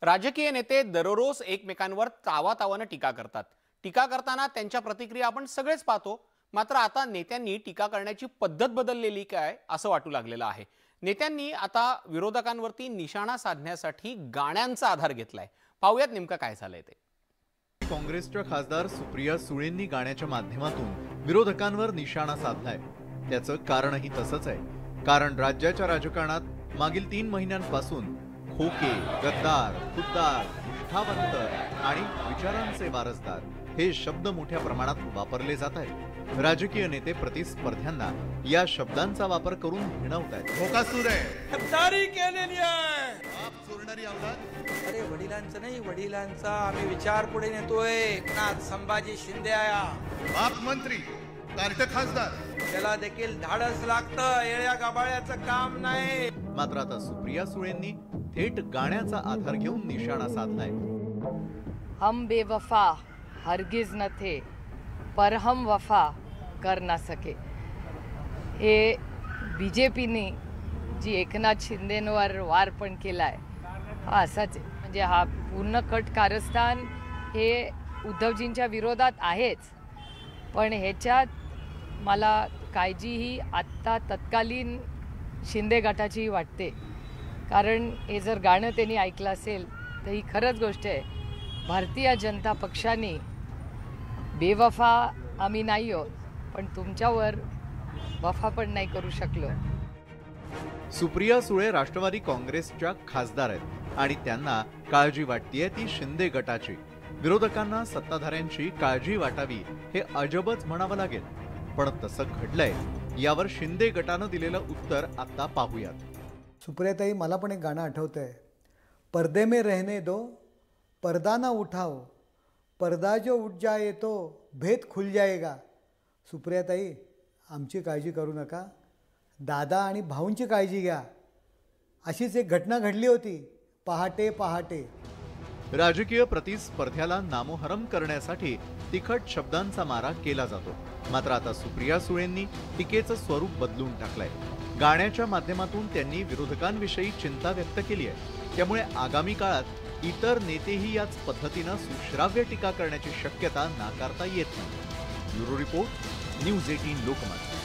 राजकीय नेते दररोज एकमेकांवर तावातावानं टीका करतात। टीका करताना त्यांच्या प्रतिक्रिया आपण सगळेच पाहतो। मात्र आता नेत्यांनी टीका करण्याची पद्धत बदललेली काय असं वाटू लागलेलं आहे। नेत्यांनी आता विरोधकांवरती निशाणा साधण्यासाठी गाण्यांचा आधार घेतलाय। पाहूयात नेमकं काय झालंय ते। काँग्रेसच्या खासदार सुप्रिया सुळेंनी गाण्याच्या माध्यमातून विरोधकांवर निशाणा साधलाय। त्याचं कारणही तसंच आहे, कारण राज्याच्या राजकारणात मागील 3 महिन्यांपासून खोके, गद्दार, खुद्दार, निष्ठावंत आणि विचारांचे वारसदार हे शब्द मोठ्या प्रमाणात वापरले जात आहेत। राजकीय नेते प्रतिस्पर्ध्यांना या शब्दांचा वापर करून भिणवतायत। भोकासूर आहे, गद्दारी केलेली आहे। बाप चोरणारी औलाद। अरे वडिलांचं नाही, वडिलांचा आम्ही विचार पुढे नेतोय। नाथ संभाजी शिंदे आया, बाप मंत्री, कार्ट खासदार, त्याला देखील धाडस लागतं, येळ्या गबाळ्याचं काम नाही। मात्र आता सुप्रिया सुळेंनी थेट गाण्याचा आधार घेऊन निशाणा साधलाय। हम बेवफा हरगिज न थे, पर हम वफा कर ना सके। हे बीजेपीने जी एकनाथ शिंदेंवर वार पण केलाय हा असाच आहे। म्हणजे हा पूर्ण कट कारस्थान हे उद्धवजींच्या विरोधात आहेच, पण ह्याच्यात मला काळजी ही आत्ता तत्कालीन शिंदे गटाची वाटते। कारण हे जर गाणं त्यांनी ऐकलं असेल तर ही खरंच गोष्ट आहे। भारतीय जनता पक्षाने बेवफा आम्ही नाही आहोत, पण तुमच्यावर वफा पण नाही करू शकलो। सुप्रिया सुळे राष्ट्रवादी काँग्रेसच्या खासदार आहेत आणि त्यांना काळजी वाटतेय ती शिंदे गटाची। विरोधकांना सत्ताधाऱ्यांची काळजी वाटावी हे अजबच म्हणावं लागेल, पण तसं घडलंय यावर शिंदे गटानं दिलेलं उत्तर आता पाहूयात। सुप्रियाताई, मला पण एक गाणं आठवतंय, पर्दे में रहने दो, पर्दा ना उठाओ, पर्दा जो उठ जाए तो भेद खुल जाएगा। सुप्रियाताई, आमची काळजी करू नका, दादा आणि भाऊंची काळजी घ्या। अशीच एक घटना घडली होती पहाटे पहाटे। राजकीय प्रतिस्पर्ध्याला नामोहरम करण्यासाठी तिखट शब्दांचा मारा केला जातो। मात्र आता सुप्रिया सुळेंनी टीकेचं स्वरूप बदलून टाकलंय। गाण्याच्या माध्यमातून त्यांनी विरोधकांविषयी चिंता व्यक्त केली आहे। त्यामुळे आगामी काळात इतर नेतेही याच पद्धतीनं सुश्राव्य टीका करण्याची शक्यता नाकारता येत नाही। Bureau report, news 18 Lokmat.